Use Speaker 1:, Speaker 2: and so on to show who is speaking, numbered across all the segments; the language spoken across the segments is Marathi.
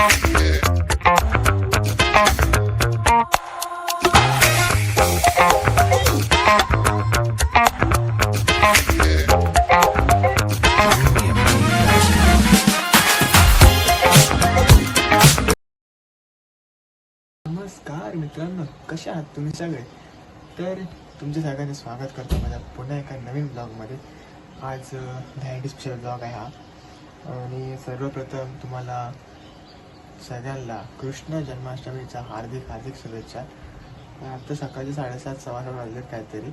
Speaker 1: नमस्कार मित्रांनो, कशा आहात तुम्ही सगळे? तर तुमच्या सगळ्यांचे स्वागत करतो माझ्या पुन्हा एका नवीन ब्लॉगमध्ये. आज दहीहंडी स्पेशल ब्लॉग आहे हा. आणि सर्वप्रथम तुम्हाला सगळ्यांना कृष्ण जन्माष्टमीच्या हार्दिक हार्दिक शुभेच्छा. आता सकाळचे 7:30 सव्वा वाजलेत काहीतरी.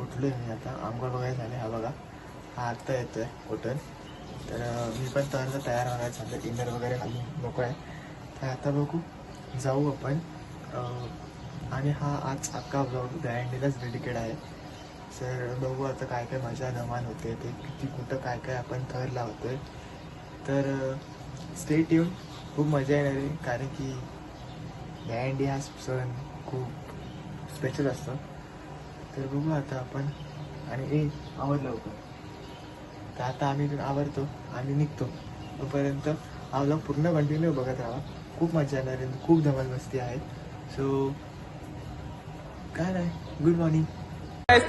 Speaker 1: उठलो आहे मी आता, आंघोळ वगैरे झाले. हा बघा, हा आत्ता येतो आहे उठून. तर मी पण तयार व्हायला चाललं, इनर वगैरे घालून मोकळं आहे. तर आता बघू, जाऊ आपण. आणि हा आज अख्खा ब्लॉग दहीहंडीलाच डेडिकेट आहे. सर बघू आता काय काय मजा धमाल होते, ते किती कुठं काय काय आपण थर लावतोय. तर स्टे ट्यून, खूप मजा येणार आहे. कारण की दहीहंडी हा सण खूप स्पेशल असतो. तर बघू आता आपण. आणि आवड लवकर. तर आता आम्ही आवडतो आणि निघतो. तोपर्यंत हा ब्लॉग पूर्ण कंटिन्यू बघत राहा. खूप मजा येणार आहे, खूप धमाल मस्ती आहे. सो काय नाही, गुड मॉर्निंग.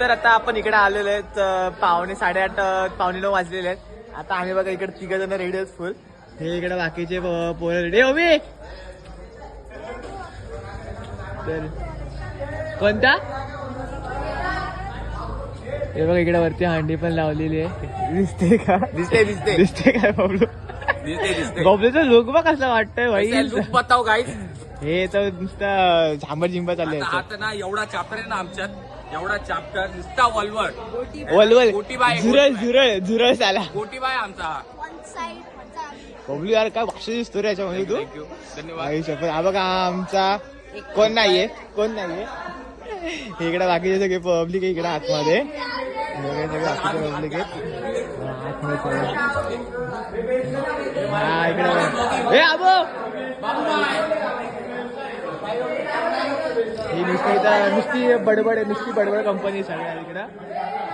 Speaker 1: तर आता आपण इकडे आलेलो आहेत. 8:30 8:45 वाजलेले आहेत. आता आम्ही बघा इकडे 3 जण रेडी आहेत फुल. हे इकडे बाकीचे पोरं रेडी. हो मी तर कोणता हे बघा इकडे वरती हांडी पण लावलेली आहे. दिसते का? दिसते काय बबलू? बबलूचा लुक बघ कसला वाटतंय भाई.
Speaker 2: लुक बताव गाईस.
Speaker 1: हे तर नुसतं झांबर जिंबा चालले.
Speaker 2: आता ना एवढा चॅप्टर आहे ना आमच्यात, एवढा चॅप्टर नुसता वलवड
Speaker 1: झुरळ झाला.
Speaker 2: गोटीबाय आमचा
Speaker 1: बबलू यार काय भाषा दिसतो रे याच्यामध्ये तू.
Speaker 2: धन्यवाद.
Speaker 1: हा बघा आमचा कोण नाहीये. इकडे बाकीचे सगळे पब्लिक आहे इकडे आतमध्ये. सगळे बाकीचे पब्लिक आहेत हा इकडे. ही नुसती बडबड कंपनी सगळ्या इकडं.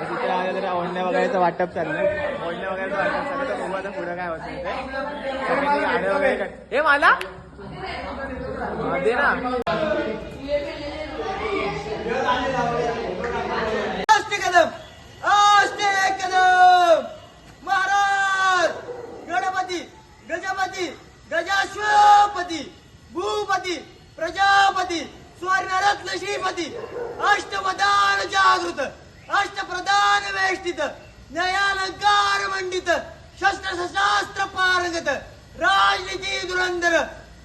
Speaker 1: तिथे आल्या जरा ओढण्या वगैरेचं वाटप चाललंय. तर बघू आता पुढं काय होतं ते. गाड्या वगैरे काय हे मला दे ना.
Speaker 3: महाराज गणपती गजपती गजाश्वपती भूपती प्रजापती स्वर्णरत्न श्रीपती अष्टमदान जागृत अष्टप्रधान वेष्टित न्यायालंकार मंडित शस्त्र पारंगत राजनीती धुरंधर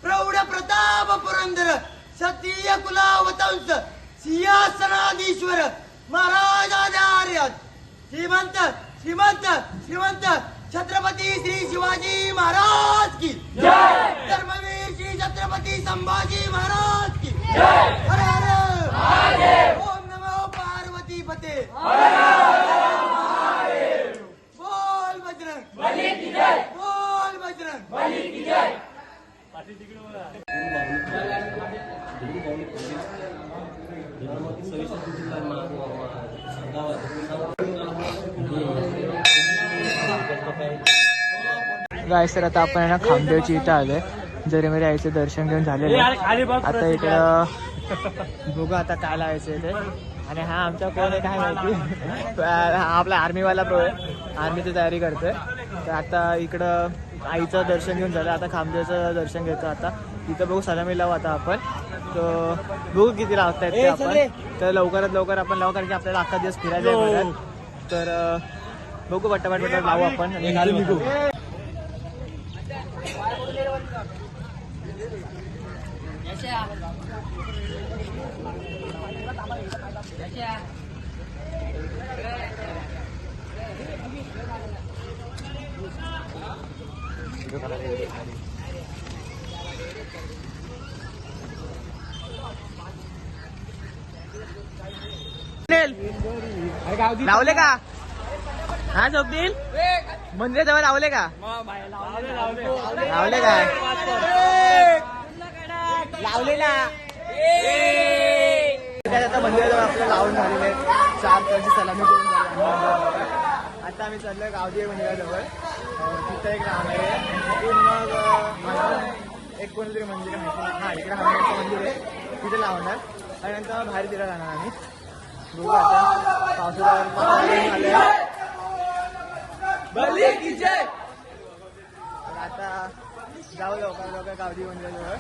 Speaker 3: प्रौढ प्रताप पुरंदर क्षत्रिय कुलावतंस सिंहासनाधीश्वर महाराजाचार्यात श्रीमंत छत्रपती श्री शिवाजी महाराज की जय. धर्मवीर श्री छत्रपती संभाजी महाराज की जय. हर हर महादेव. ओम नमो पार्वती पते. बोल बजरंग बली की जय. बोल बजरंग बली की जय.
Speaker 1: गाईस तर आता आपण ना खामदेवची इथं आलोय. जरेमेरी आईचं दर्शन घेऊन झालेलं आहे. आता इकडं बघू आता काय लावायचं ते. आणि हा आमचा कोण आहे काय माहिती. आपला आर्मीवाला प्रो आहे, आर्मीची तयारी करतोय. तर आता इकडं आईचं दर्शन घेऊन झालं. आता खामदेवचं दर्शन घेतो. आता तिथं बघू सलामी लावू आता आपण. तर बघू किती लावता येते आपण. तर लवकरात लवकर आपण लावू, कारण की आपल्याला अख्खा दिवस फिरायला आहे. तर बघू पटापट लावू आपण आणि निघू. लावले का? हा स्वप्नील मंदिराजवळ लावले का? लावले काय? लावलेला आता मंदिराजवळ आपल्याला लावून झालेले आहेत. 4 तारची सलामी करून झाली. आता आम्ही चाललोय गावदेवी मंदिराजवळ. तिथं एक राहणार आहे. तिथून मग एक कोणतं तरी मंदिर आहे माहिती नाही. हा इकडे हनुमानचं मंदिर आहे तिथे लावणार आणि नंतर बाहेर तिला जाणार आम्ही. बघू आता पावसाळ्यावर आता जाऊ लवकर गावडी मंदिराजवळ.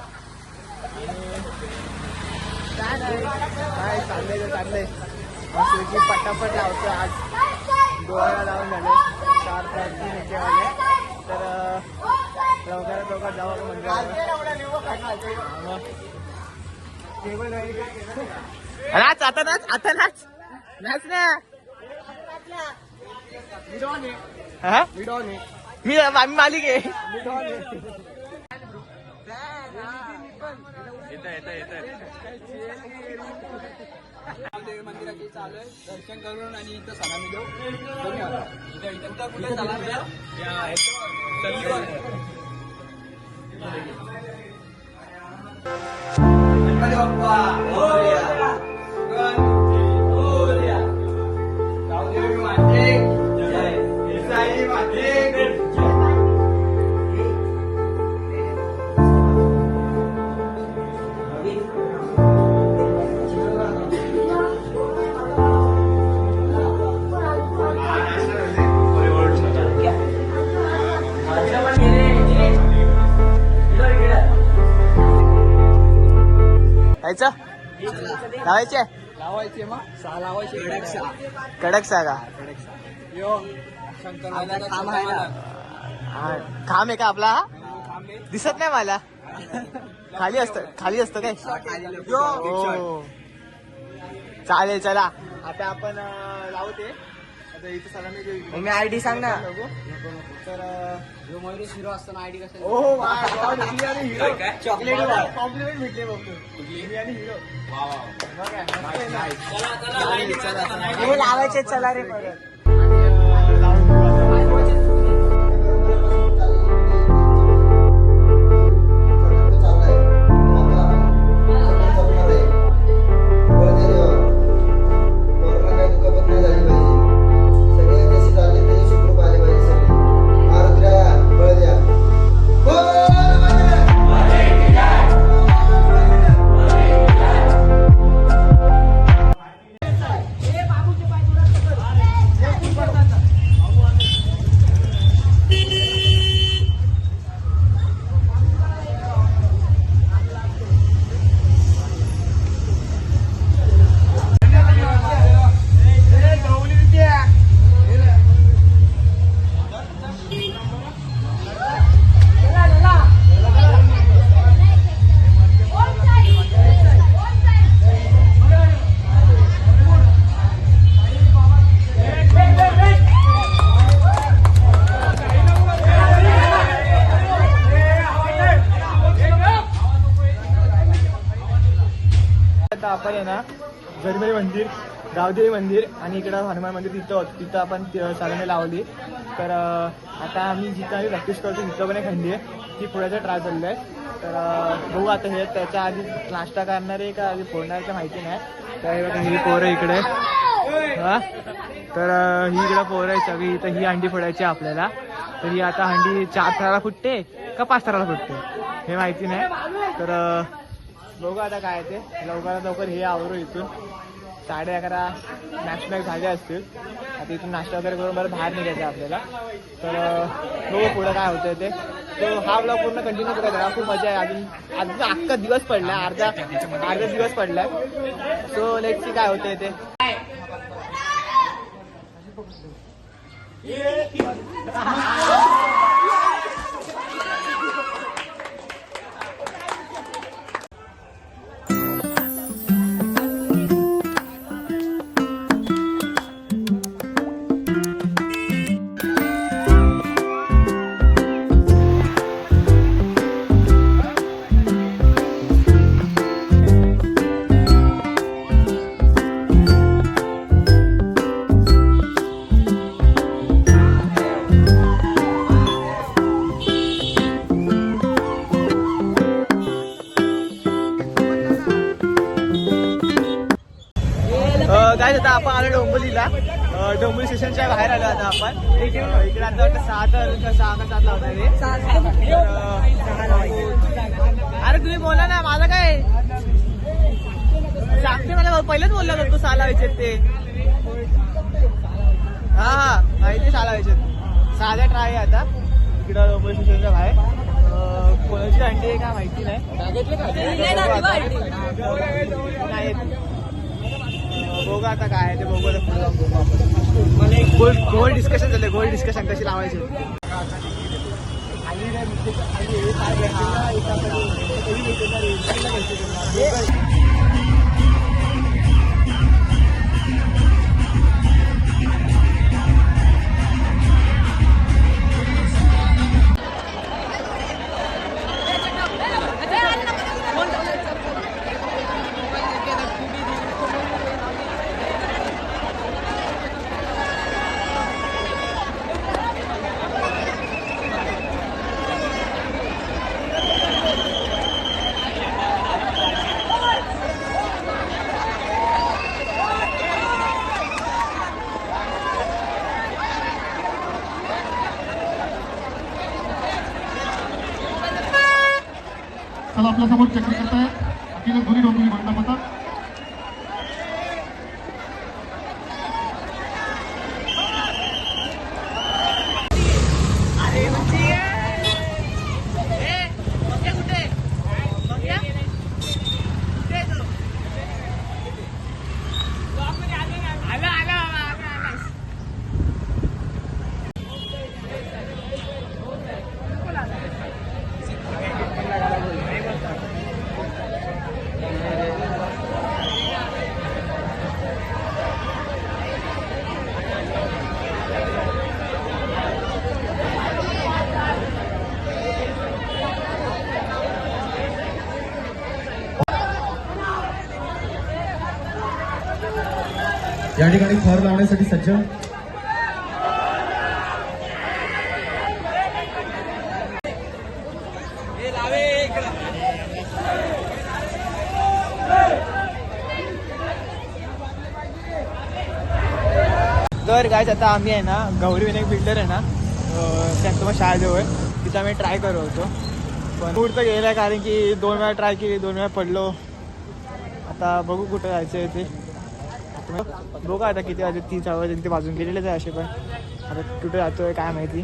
Speaker 1: काय नाही काय चाललंय मस्त पटापट लावतो. आज डोळ्याला लावून झाले 4-3 इतके वाजले. तर लवकरात जाऊ आपण मंदिरात. नाच आता नाच ना. मी आम्ही मालिक आहे.
Speaker 2: मंदिराची चालू आहे दर्शन करून आणि इथं सलामी देऊ. कुठे सलामी द्या
Speaker 1: लावायचे मग
Speaker 2: कडक
Speaker 1: सागा
Speaker 2: यो शंकर खांब आहे ना.
Speaker 1: खांब आहे का आपला? दिसत नाही मला. खाली असतं काय? हो. चालेल चला आता आपण लावू ते. आता इथे सलामी देऊ.
Speaker 3: मी आयडी सांग ना.
Speaker 1: तर
Speaker 2: मयुरेश हिरो असताना आयडी कसं
Speaker 1: oh my god hero
Speaker 2: chocolate
Speaker 1: compliment भेटले बघतो. आणि हिरो
Speaker 3: हे लावायचे चला रे परत.
Speaker 1: आपण आहे ना झरमरी मंदिर, गावदेवी मंदिर आणि इकडं हनुमान मंदिर तिथं आपण सलामी लावली. तर आता आम्ही जिथं आम्ही प्रॅक्टिस करतो तिथं पण एक खंडी आहे ती फोडायचा ट्राय चाललं आहे. तर बघू आता हे त्याच्या आधी नाश्ता करणारे का आधी फोडणार का माहिती नाही. तर ही पोरं इकडे हा. तर ही इकडं पोरं आहे सगळी. तर ही अंडी फोडायची आपल्याला. तर ही आता हंडी 4 थराला फुटते का 5 थराला फुटते हे माहिती नाही. तर बघू आता काय ते. लवकरात लवकर हे आवरू. इथून 11:30 मॅच झाले असतील. आता इथून नाश्ता वगैरे करून बरं बाहेर निघायचं आपल्याला. तर बघू पुढं काय होतंय ते. तो हा ब्लॉग पूर्ण कंटिन्यू करायचा. खूप मजा आहे. अजून अख्खा दिवस पडलाय. अर्धा दिवस पडलाय. सो लेट्स सी काय होतंय ते. काय आता आपण आलो डोंबिवलीला. डोंबिवली स्टेशनच्या बाहेर आलो आता आपण. इकडे आता वाटतं 6 का 7 ला होता. पहिलेच बोलला होता तू 6 लावायचे ते. हा माहिती 6 लावायचे. 6चा ट्राय आहे आता इकडं डोंबिवली स्टेशनच्या बाहेर. कोणाची अंडी आहे का माहिती नाही. नाही बघू आता काय आहे ते बघू. गोल डिस्कशन झालं. गोल डिस्कशन कशी लावायची.
Speaker 4: चला आपल्या समोर चक्र करताय अखिल धुरी डोंबिवली मंडपाचा.
Speaker 5: या ठिकाणी थर लावण्यासाठी सज्ज.
Speaker 1: तर गाईज आता आम्ही आहे ना गौरी विनायक बिल्डर आहे ना त्यांचं शाळेजवळ तिथं आम्ही ट्राय करत होतो. पण पुढचं गेलं आहे कारण की 2 वेळा ट्राय केली 2 वेळा पडलो. आता बघू कुठं जायचं आहे ते. बघू आता किती वाजले 30 आवाज तिथे वाजून गेलेलेच आहे असे. पण आता कुठे जातो आहे काय माहिती.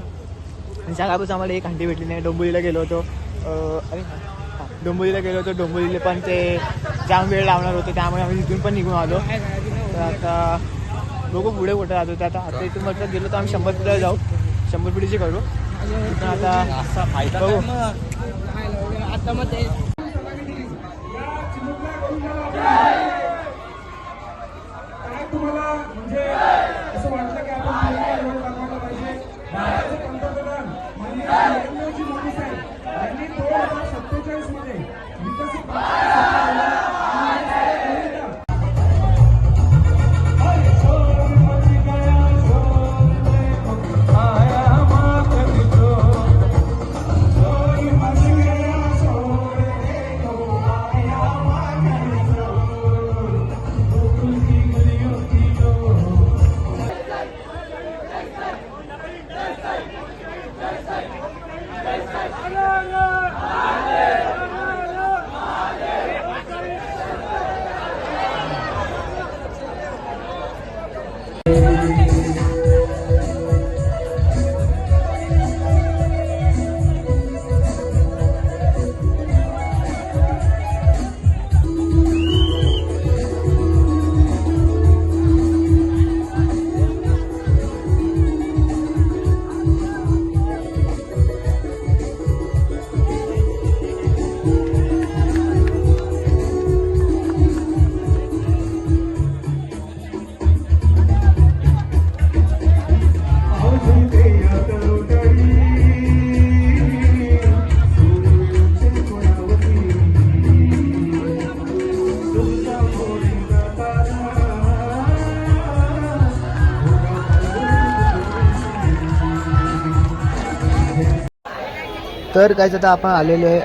Speaker 1: आणि सकाळपासून आम्हाला एक हंडी भेटली नाही. डोंबिवलीला गेलो होतो. अरे डोंबिवलीला गेलो होतो. डोंबिवलीला पण ते जाम वेळ लावणार होते त्यामुळे आम्ही तिथून पण निघून आलो. तर आता बघू पुढे कुठे जातो ते. आता इथून म्हटलं गेलो तर आम्ही 100 फुटाला जाऊ. 100 फुटीची करू. आता बघू.
Speaker 6: तुम्हाला म्हणजे असं वाटलं की आपण दाखवायला पाहिजे. भारताचे पंतप्रधान माननीय नरेंद्रजी मोदी साहेब यांनी 2047 मध्ये विकसित
Speaker 1: तर काय आता आपण आलेलो आहे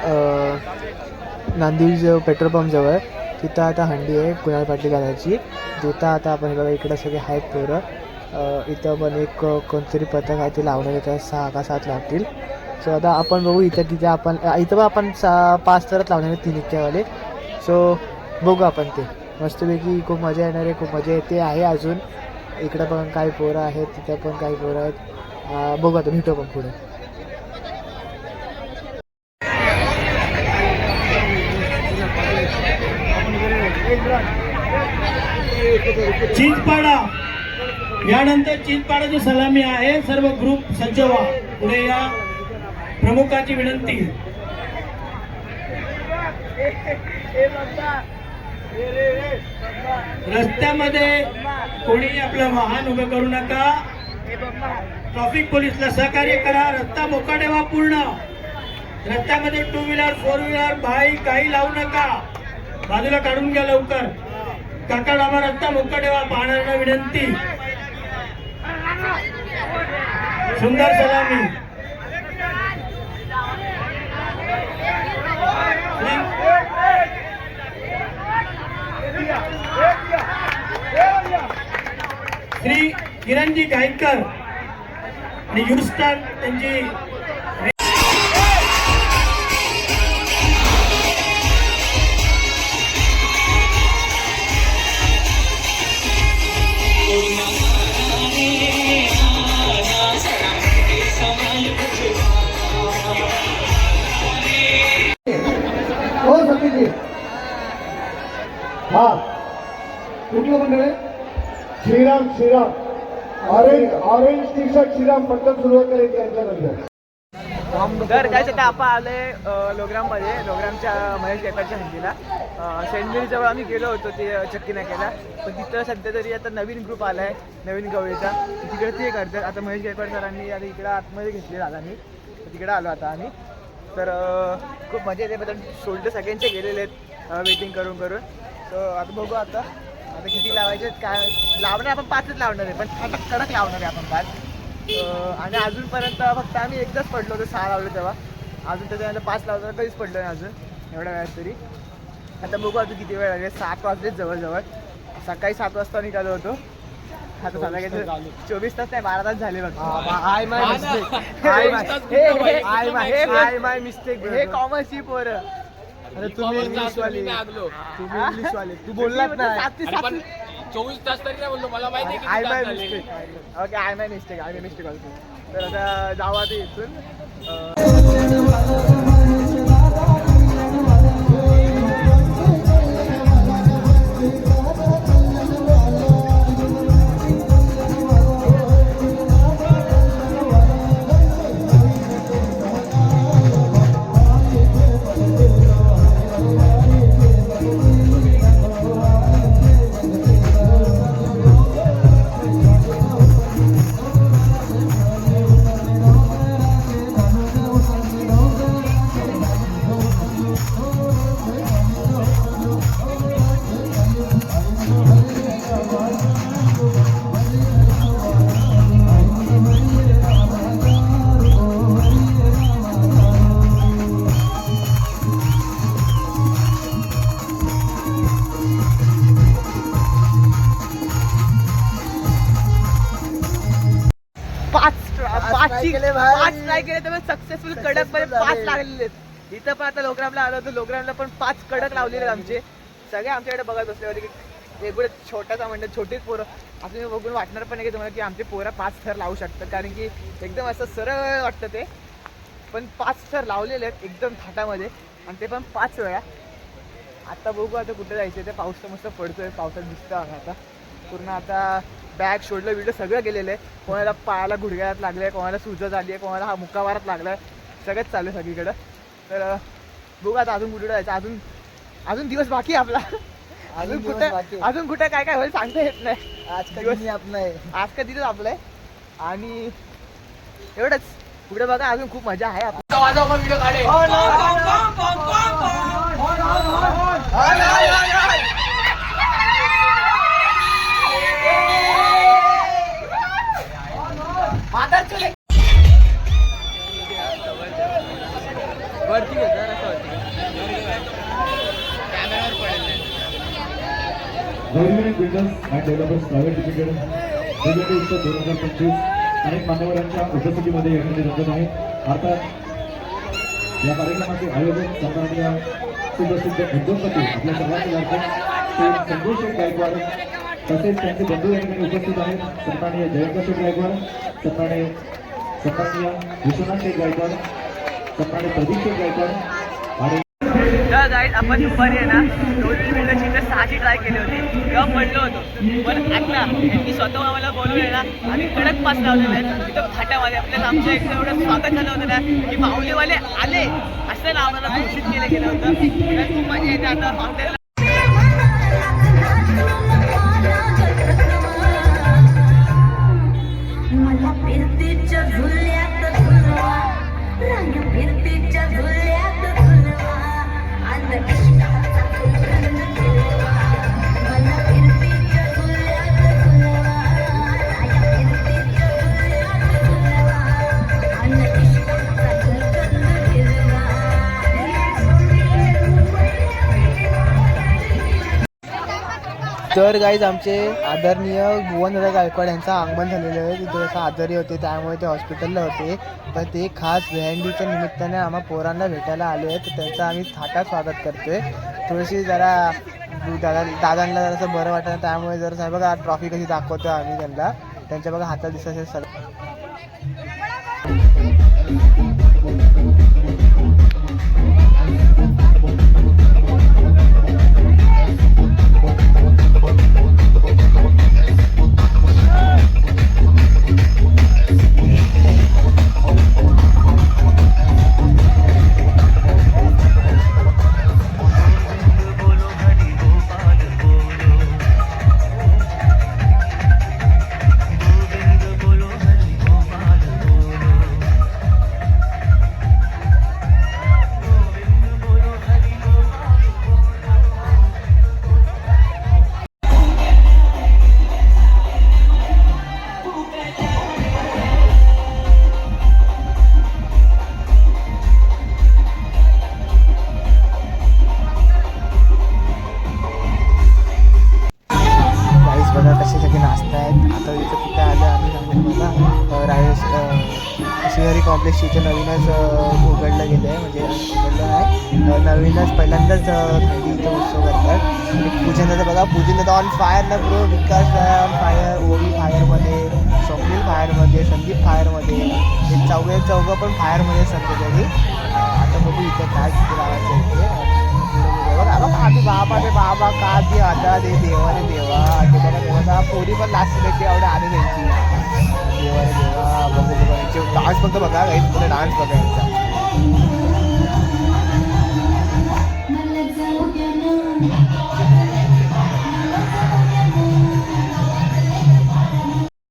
Speaker 1: नांदिवली पेट्रोल पंपजवळ. तिथं आता हंडी आहे कुणाल पाटील घालायची. तिथं आता आपण बघा इकडं सगळे आहेत पोरं. इथं पण एक कोणतरी पथक आहे ते लावणार आहे. 6 का 7 लागतील. सो आता आपण बघू इथं तिथे आपण इथं पण आपण 5 तरच लावणार आहे 3 इतक्यावाले. सो बघू आपण ते मस्तपैकी खूप मजा येणार आहे, खूप मजा येते आहे अजून. इकडं पण काही पोरं आहेत, तिथं पण काही पोरं आहेत. बघू आता, भेटू पण पुढे.
Speaker 5: चिंचपाडा, यानंतर चिंचपाडाची सलामी आहे. सर्व ग्रुप सज्ज व्हा, पुढे या. प्रमुखाची विनंती. रस्त्यामध्ये कोणी आपलं वाहन उभं करू नका. ट्रॅफिक पोलीसला सहकार्य करा. रस्ता मोकळा ठेवा पूर्ण. रस्त्यामध्ये 2 व्हीलर 4 व्हीलर बाईक काही लावू नका. बाजूला काढून घ्या लवकर. काका डाबा रस्ता मोकळा ठेवा. पाहणाऱ्यांना विनंती. सुंदर सलामी. श्री किरणजी गायकर आणि युस्टन त्यांची
Speaker 4: हो सतीजी. हा कुठलं मंडळ आहे? Shriram orange T shirt Shriram पटकन सुरुवात करायची यांच्यानंतर.
Speaker 1: तर काय सध्या आपण आले लोग्राममध्ये, लोग्रामच्या महेश गायकवाडच्या हंडीला. सेंट मेरीजवळ आम्ही गेलो होतो ते चक्की नाक्याला, पण तिथं सध्या तरी आता नवीन ग्रुप आला आहे, नवीन गवळीचा. तिकडे ते करतात. आता महेश गायकवाड सरांनी आता इकडं आतमध्ये घेतले दादांनी, तिकडे आलो आता आम्ही. तर खूप मजा येते. पण शोल्डर सगळ्यांचे गेलेले आहेत वेटिंग करून करून. तर आता बघू आता किती लावायचे काय. लावणार आपण 5च लावणार आहे, पण आता कडक लावणार आहे आपण 5. आणि अजूनपर्यंत फक्त आम्ही एकदाच पडलो होतो, 6 लावलो तेव्हा. अजून त्याच्यानंतर 5 लावतो, कधीच पडलो नाही अजून एवढ्या वेळात तरी. आता बघू आता किती वेळ लागेल. 7 वाजलेच जवळजवळ. सकाळी 7 वाजता निघालो होतो. आता संध्याकाळी 24 तास नाही, 12 तास झाले बघ. माय मिस्टेक. हे कॉमर्सची पोरं. अरे तुम्ही इंग्लिशवाले, तू बोललात नाही.
Speaker 2: 24 तास तरी नाही बोललो, मला माहिती आहे.
Speaker 1: I my mistake. Okay, I my mistake also. तर आता जाऊ आता इथून. पाच ट्राय केले तर सक्सेसफुल कडक मध्ये 5 लागलेले आहेत. इथं पण आता लोग्रामला आलो होतो, लोग्रामला पण 5 कडक लावलेले आमचे. सगळे आमच्याकडे बघत बसले होते की एवढे छोटासा म्हणजे छोटीच पोरं असं बघून वाटणार पण नाही की तुम्हाला की आमचे पोरं 5 थर लावू शकतात, कारण की एकदम असं सरळ वाटतं ते. पण 5 थर लावलेले आहेत एकदम थाटामध्ये, आणि ते पण 5 वेळा. आता बघू आता कुठे जायचं. ते पाऊस तर मस्त पडतोय, पावसात दिसतं आम्ही आता पूर्ण. आता बॅग शोल्डर बिल्डर सगळं गेलेलं आहे. कोणाला पायाला गुडघ्यात लागलं आहे, कोणाला सुजत आली आहे, कोणाला हा मुक्कावारात लागला आहे. सगळंच चालू आहे सगळीकडं. तर बघू आता अजून कुठे जायचं. अजून दिवस बाकी आपला. अजून कुठे काय काय होईल सांगता येत नाही. आज का दिवस आपलं आहे. आणि एवढंच. पुढे बघा अजून खूप मजा आहे. वरती
Speaker 7: government builders and developers private limited वेगवेगळे उत्सव 2025 अनेक मान्यवरांच्या उपस्थितीमध्ये येण्याचे जमत आहे. अर्थात या कार्यक्रमाचे आयोजन सन्माननीय सुप्रसिद्ध उद्योगपती आपल्या सर्वांचे लाडके श्री संजय शेठ गायकवाड तसेच त्यांचे बंधू या ठिकाणी उपस्थित आहेत. सन्माननीय जयंत शेठ गायकवाड, सन्माननीय विश्वनाथ शेठ गायकवाड, सन्माननीय प्रदीप शेठ गायकवाड आणि
Speaker 8: तर गाईड आपण दुपारी आहे ना 2-3 मिनिटाची इथे 6ची ट्राय केली होती तेव्हा पडलो होतो. पण आता यांनी स्वतः आम्हाला बोलवले ना आणि कडक पास लावलेले आहेत तिथं फाट्यामध्ये. आपल्याला आमच्या इकडे एवढं स्वागत झालं होतं ना की माऊलीवाले आले असं ना आम्हाला घोषित केलं गेलं होतं. तर खूप मजा येते आता फाउंटेनला.
Speaker 9: मला फिरतीच्या झुल्यात झुलवा, रंग फिरतीच्या झुल्यात झुलवा, अंध इश्काचा सुगंध फिरवा. मला फिरतीच्या झुल्यात झुलवा, रंग फिरतीच्या झुल्यात झुलवा, अंध इश्काचा सुगंध फिरवा.
Speaker 1: तर गाईज आमचे आदरणीय भुवनदादा गायकवाड यांचं आगमन झालेलं आहे. ते थोडंसं आजारी होते त्यामुळे ते हॉस्पिटलला होते. पण ते खास भेंडीच्या निमित्ताने आम्हा पोरांना भेटायला आले आहेत. तर त्यांचं आम्ही थाटात स्वागत करतोय. थोडीशी जरा दादांना जरासं बरं वाटतं त्यामुळे जरा बघा ट्रॉफी कशी दाखवतो आम्ही त्यांना. त्यांच्या बघा हातात दिसत असेल सर. कॉम्प्लेक्स इथे नवीनच उघडलं गेलं आहे. म्हणजे उघडलं आहे नवीनच पहिल्यांदाच थंडी इथं उत्सव करतात. आणि पूजनदादा बघा पूजनदादा ऑन फायर ना ब्रो. विकास ऑन फायर, ओवी फायरमध्ये, स्वप्नील फायरमध्ये, संदीप फायरमध्ये. हे चौघं पण फायरमध्ये सध्या तरी. आता बघू इथं काय तिथे लावायचं इथे बघा आधी बाबा रे बाबा का ती आता दे देवा रे देवा ते बघा देवा. पोरी पण लास्ट द्यायची एवढ्या आधी द्यायची देवा रे देवा. बघू बघायचे डान्स फक्त बघा काही पुढे डान्स बघायचा.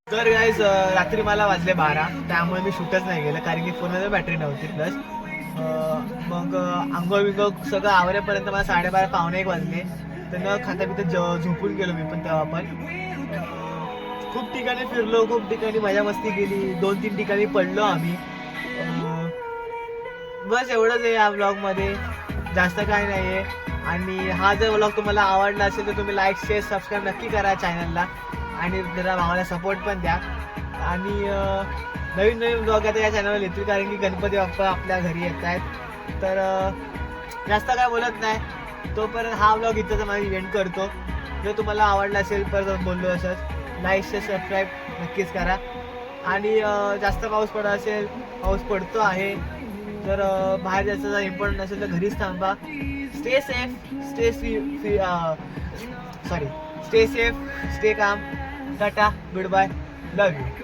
Speaker 1: तर गाईज रात्री मला वाजले 12 त्यामुळे मी शूटच नाही गेलं कारण की फोनमध्ये बॅटरी नव्हती. प्लस मग आंघोळ बिंघोळ सगळं आवरेपर्यंत मला 12:30 पावणे 1 वाजले. तर न खाता तिथं झोपून गेलो मी पण. तेव्हा पण खूप ठिकाणी फिरलो, खूप ठिकाणी मजा मस्ती केली, 2-3 ठिकाणी पडलो आम्ही. बस एवढंच आहे या ब्लॉगमध्ये, जास्त काय नाही आहे. आणि हा जर ब्लॉग तुम्हाला आवडला असेल तर तुम्ही लाईक शेअर सबस्क्राईब नक्की करा चॅनलला. आणि जरा भावाला सपोर्ट पण द्या. आणि नवीन नवीन ब्लॉग आता या चॅनलवर येतील कारण की गणपती बाप्पा आपल्या घरी येत आहेत. तर जास्त काय बोलत नाही. तोपर्यंत हा ब्लॉग इथंच माझी इव्हेंट करतो. जर तुम्हाला आवडला असेल परत बोललो असंच लाईक शेअर सबस्क्राईब नक्कीच करा. आणि जास्त पाऊस पडत असेल, पाऊस पडतो आहे तर बाहेर जायचं इम्पॉर्टंट असेल तर घरीच थांबा. Stay safe, stay calm. Ta-ta, good bye, love you.